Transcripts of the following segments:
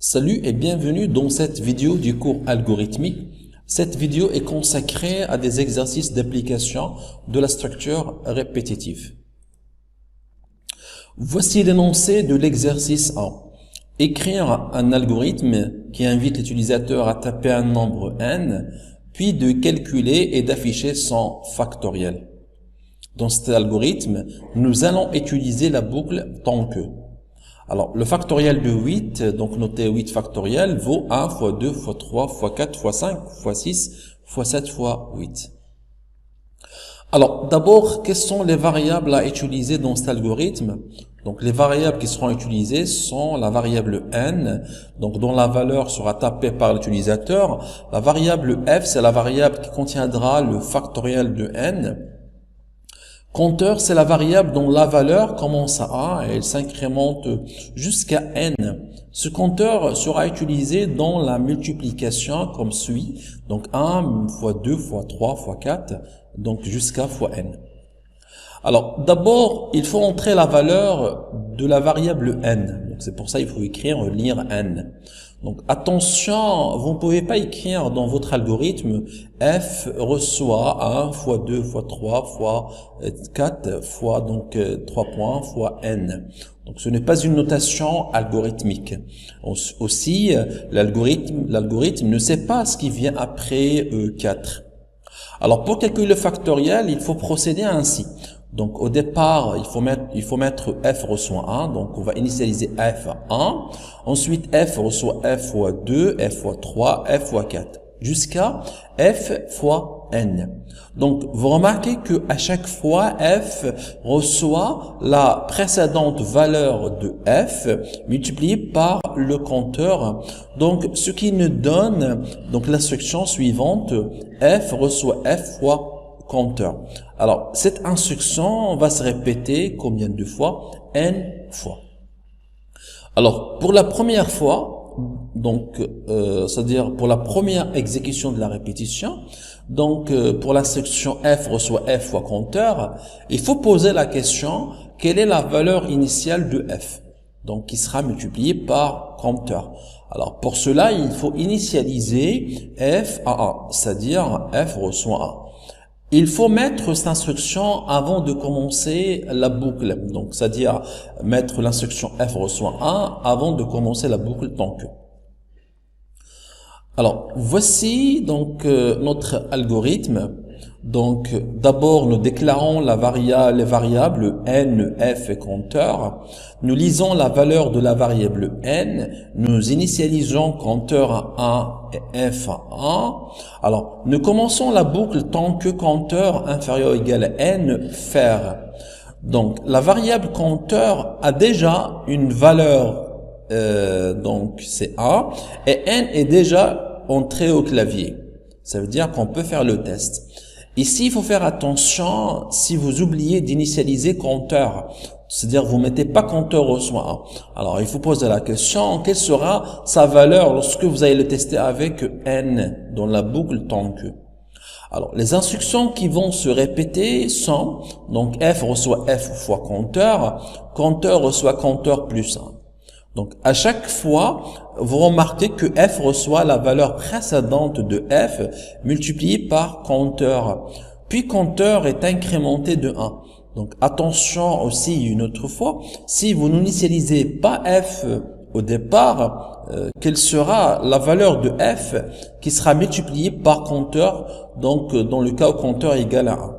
Salut et bienvenue dans cette vidéo du cours algorithmique. Cette vidéo est consacrée à des exercices d'application de la structure répétitive. Voici l'énoncé de l'exercice 1. Écrire un algorithme qui invite l'utilisateur à taper un nombre n, puis de calculer et d'afficher son factoriel. Dans cet algorithme, nous allons utiliser la boucle tant que. Alors, le factoriel de 8, donc noté 8 factoriel, vaut 1 fois 2 fois 3 fois 4 fois 5 fois 6 fois 7 fois 8. Alors, d'abord, quelles sont les variables à utiliser dans cet algorithme? Donc, les variables qui seront utilisées sont la variable n, donc dont la valeur sera tapée par l'utilisateur. La variable f, c'est la variable qui contiendra le factoriel de n. Compteur, c'est la variable dont la valeur commence à 1 et elle s'incrémente jusqu'à n. Ce compteur sera utilisé dans la multiplication comme suit. Donc 1 fois 2 fois 3 fois 4, donc jusqu'à fois n. Alors d'abord, il faut entrer la valeur de la variable n. Donc c'est pour ça qu'il faut lire n. Donc attention, vous ne pouvez pas écrire dans votre algorithme f reçoit 1 fois 2 fois 3 fois 4 fois 3 points fois n. Donc ce n'est pas une notation algorithmique. Aussi, l'algorithme ne sait pas ce qui vient après 4. Alors pour calculer le factoriel, il faut procéder ainsi. Donc au départ, il faut mettre f reçoit 1, donc on va initialiser f à 1. Ensuite, f reçoit f fois 2, f fois 3, f fois 4, jusqu'à f fois n. Donc vous remarquez que à chaque fois, f reçoit la précédente valeur de f multipliée par le compteur. Donc ce qui nous donne donc l'instruction suivante, f reçoit f fois compteur. Alors, cette instruction va se répéter combien de fois? N fois. Alors, pour la première fois, donc, c'est-à-dire pour la première exécution de la répétition, donc pour l'instruction f reçoit f fois compteur, il faut poser la question, quelle est la valeur initiale de f? Donc, qui sera multipliée par compteur. Alors, pour cela, il faut initialiser f à 1, c'est-à-dire f reçoit 1. Il faut mettre cette instruction avant de commencer la boucle, donc c'est-à-dire mettre l'instruction f reçoit 1 avant de commencer la boucle tant que. Alors voici donc notre algorithme. Donc d'abord nous déclarons les variables n, f et compteur. Nous lisons la valeur de la variable n, nous initialisons compteur à 1 et f à 1. Alors nous commençons la boucle tant que compteur inférieur ou égal à n faire. Donc la variable compteur a déjà une valeur, donc c'est 1, et n est déjà entré au clavier. Ça veut dire qu'on peut faire le test. Ici, il faut faire attention si vous oubliez d'initialiser compteur. C'est-à-dire, vous mettez pas compteur reçoit 1. Alors, il faut poser la question, quelle sera sa valeur lorsque vous allez le tester avec n dans la boucle tant que. Alors, les instructions qui vont se répéter sont, donc, f reçoit f fois compteur, compteur reçoit compteur plus 1. Donc, à chaque fois, vous remarquez que f reçoit la valeur précédente de f multipliée par compteur. Puis, compteur est incrémenté de 1. Donc, attention aussi une autre fois, si vous n'initialisez pas f au départ, quelle sera la valeur de f qui sera multipliée par compteur, donc dans le cas où compteur est égal à 1.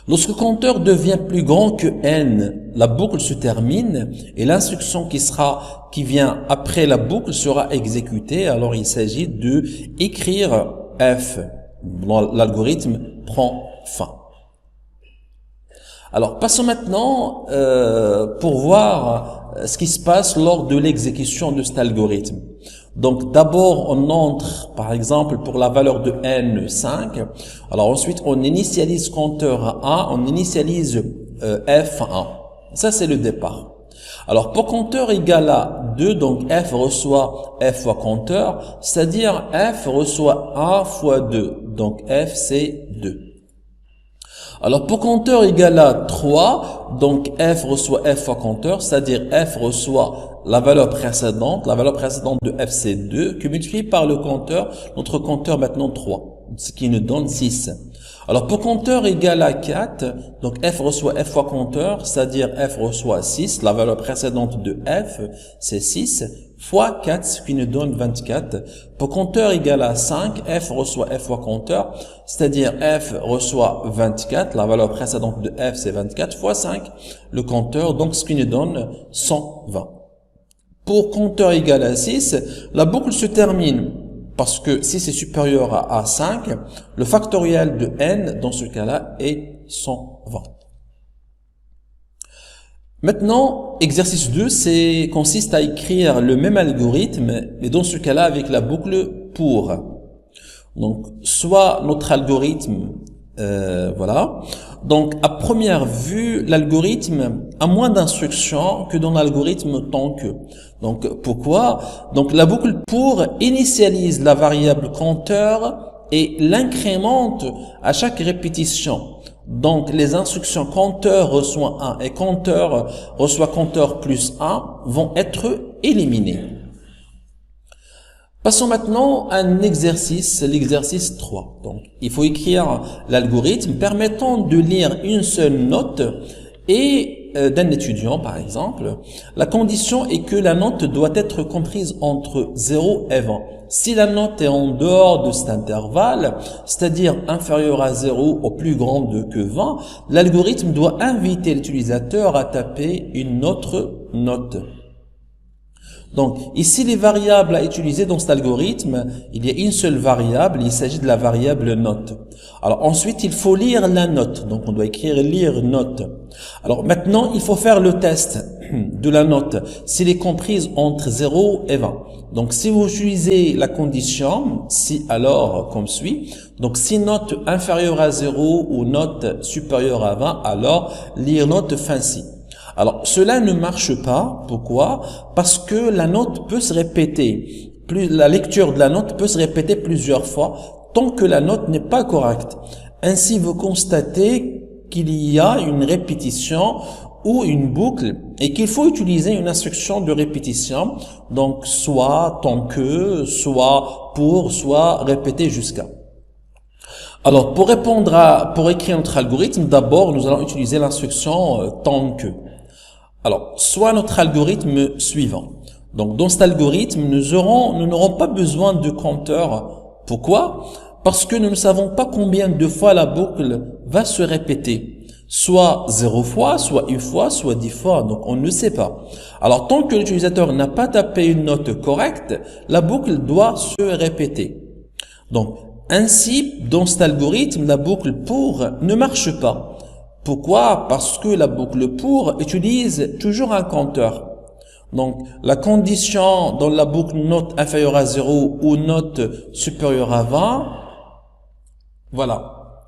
Lorsque compteur devient plus grand que n, la boucle se termine et l'instruction qui vient après la boucle sera exécutée. Alors il s'agit de écrire f. L'algorithme prend fin. Alors passons maintenant pour voir ce qui se passe lors de l'exécution de cet algorithme. Donc d'abord on entre par exemple pour la valeur de n 5. Alors ensuite on initialise compteur à 1, on initialise f à 1. Ça c'est le départ. Alors pour compteur égal à 2, donc f reçoit f fois compteur, c'est-à-dire f reçoit 1 fois 2. Donc f c'est 2. Alors, pour compteur égal à 3, donc f reçoit f fois compteur, c'est-à-dire f reçoit la valeur précédente de f c'est 2, que multiplié par le compteur, notre compteur maintenant 3, ce qui nous donne 6. Alors, pour compteur égal à 4, donc f reçoit f fois compteur, c'est-à-dire f reçoit 6, la valeur précédente de f, c'est 6, fois 4, ce qui nous donne 24. Pour compteur égal à 5, f reçoit f fois compteur, c'est-à-dire f reçoit 24, la valeur précédente de f, c'est 24, fois 5, le compteur, donc ce qui nous donne 120. Pour compteur égal à 6, la boucle se termine. Parce que si c'est supérieur à 5, le factoriel de n, dans ce cas-là, est 120. Maintenant, exercice 2, consiste à écrire le même algorithme, mais dans ce cas-là avec la boucle pour. Donc, soit notre algorithme, voilà. Donc, à première vue, l'algorithme a moins d'instructions que dans l'algorithme tant que. Donc, pourquoi? Donc, la boucle pour initialise la variable compteur et l'incrémente à chaque répétition. Donc, les instructions compteur reçoit 1 et compteur reçoit compteur plus 1 vont être éliminées. Passons maintenant à un exercice, l'exercice 3. Donc, il faut écrire l'algorithme permettant de lire une seule note et d'un étudiant, par exemple. La condition est que la note doit être comprise entre 0 et 20. Si la note est en dehors de cet intervalle, c'est-à-dire inférieure à 0 ou plus grande que 20, l'algorithme doit inviter l'utilisateur à taper une autre note. Donc, ici, les variables à utiliser dans cet algorithme, il y a une seule variable, il s'agit de la variable note. Alors, ensuite, il faut lire la note. Donc, on doit écrire lire note. Alors, maintenant, il faut faire le test de la note, s'il est comprise entre 0 et 20. Donc, si vous utilisez la condition, si alors, comme suit, donc si note inférieure à 0 ou note supérieure à 20, alors lire note fin si. Alors, cela ne marche pas. Pourquoi? Parce que la note peut se répéter. La lecture de la note peut se répéter plusieurs fois tant que la note n'est pas correcte. Ainsi, vous constatez qu'il y a une répétition ou une boucle et qu'il faut utiliser une instruction de répétition. Donc, soit tant que, soit pour, soit répéter jusqu'à. Alors, pour écrire notre algorithme, d'abord, nous allons utiliser l'instruction tant que. Alors, soit notre algorithme suivant. Donc, dans cet algorithme, nous n'aurons pas besoin de compteur. Pourquoi? Parce que nous ne savons pas combien de fois la boucle va se répéter. Soit 0 fois, soit 1 fois, soit 10 fois. Donc, on ne sait pas. Alors, tant que l'utilisateur n'a pas tapé une note correcte, la boucle doit se répéter. Donc, ainsi, dans cet algorithme, la boucle pour ne marche pas. Pourquoi? Parce que la boucle pour utilise toujours un compteur. Donc, la condition dans la boucle note inférieure à 0 ou note supérieure à 20, voilà.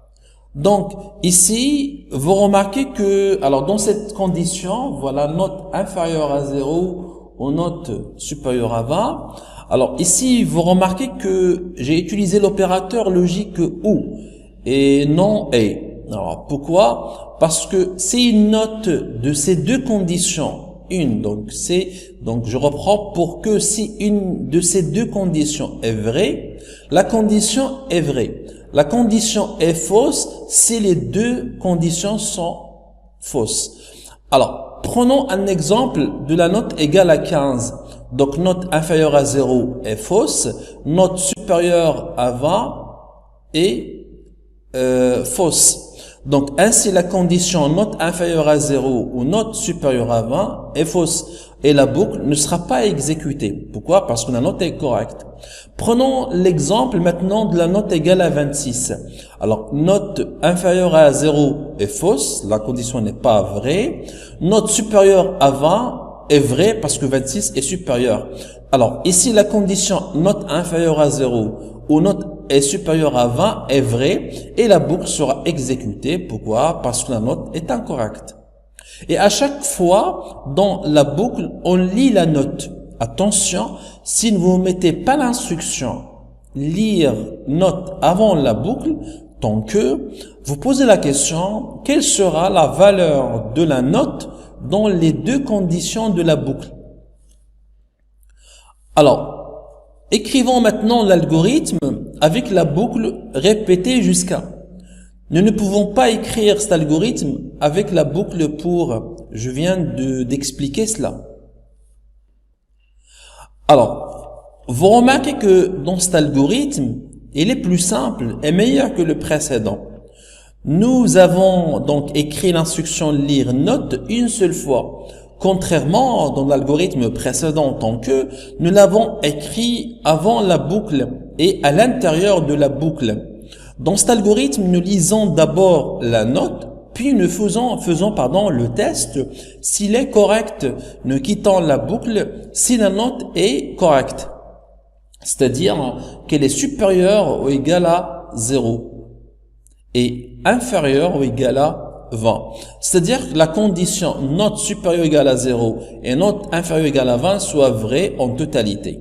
Donc, ici, vous remarquez que, alors dans cette condition, voilà, note inférieure à 0 ou note supérieure à 20. Alors ici, vous remarquez que j'ai utilisé l'opérateur logique OU et non et. Alors, pourquoi? Parce que c'est une note de ces deux conditions. Donc je reprends pour que si une de ces deux conditions est vraie, la condition est vraie. La condition est fausse si les deux conditions sont fausses. Alors, prenons un exemple de la note égale à 15. Donc, note inférieure à 0 est fausse, note supérieure à 20 est fausse. Donc, ainsi, la condition note inférieure à 0 ou note supérieure à 20 est fausse et la boucle ne sera pas exécutée. Pourquoi? Parce que la note est correcte. Prenons l'exemple maintenant de la note égale à 26. Alors, note inférieure à 0 est fausse, la condition n'est pas vraie. Note supérieure à 20 est vraie parce que 26 est supérieur. Alors, ici, la condition note inférieure à 0 ou note est supérieure à 20 est vraie et la boucle sera exécutée. Pourquoi? Parce que la note est incorrecte. Et à chaque fois, dans la boucle, on lit la note. Attention, si vous ne mettez pas l'instruction lire note avant la boucle, tant que vous posez la question, quelle sera la valeur de la note dans les deux conditions de la boucle? Alors, écrivons maintenant l'algorithme avec la boucle répétée jusqu'à. Nous ne pouvons pas écrire cet algorithme avec la boucle pour. Je viens d'expliquer cela. Alors, vous remarquez que dans cet algorithme, il est plus simple et meilleur que le précédent. Nous avons donc écrit l'instruction lire note une seule fois. Contrairement dans l'algorithme précédent, tant que nous l'avons écrit avant la boucle et à l'intérieur de la boucle. Dans cet algorithme, nous lisons d'abord la note, puis nous faisons le test s'il est correct. Nous quittons la boucle si la note est correcte, c'est-à-dire qu'elle est supérieure ou égale à 0 et inférieure ou égale à 20. C'est-à-dire que la condition note supérieure ou égale à 0 et note inférieure ou égale à 20 soit vraie en totalité.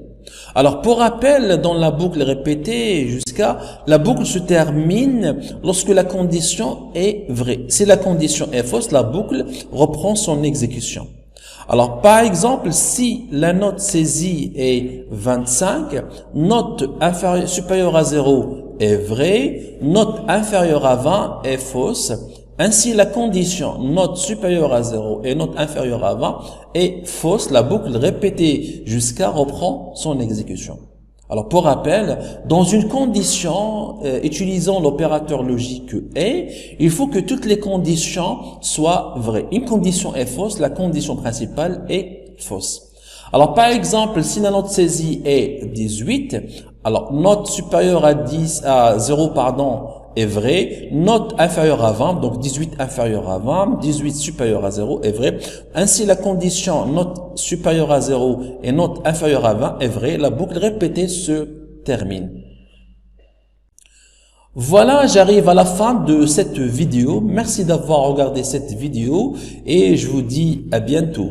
Alors, pour rappel, dans la boucle répétée jusqu'à, la boucle se termine lorsque la condition est vraie. Si la condition est fausse, la boucle reprend son exécution. Alors, par exemple, si la note saisie est 25, note supérieure à 0 est vraie, note inférieure à 20 est fausse. Ainsi, la condition note supérieure à 0 et note inférieure à 20 est fausse. La boucle répétée jusqu'à reprend son exécution. Alors, pour rappel, dans une condition utilisant l'opérateur logique et, il faut que toutes les conditions soient vraies. Une condition est fausse, la condition principale est fausse. Alors, par exemple, si la note saisie est 18, alors note supérieure à 0, est vrai, note inférieure à 20, donc 18 inférieur à 20, 18 supérieur à 0 est vrai. Ainsi, la condition note supérieure à 0 et note inférieure à 20 est vrai. La boucle répétée se termine. Voilà, j'arrive à la fin de cette vidéo. Merci d'avoir regardé cette vidéo et je vous dis à bientôt.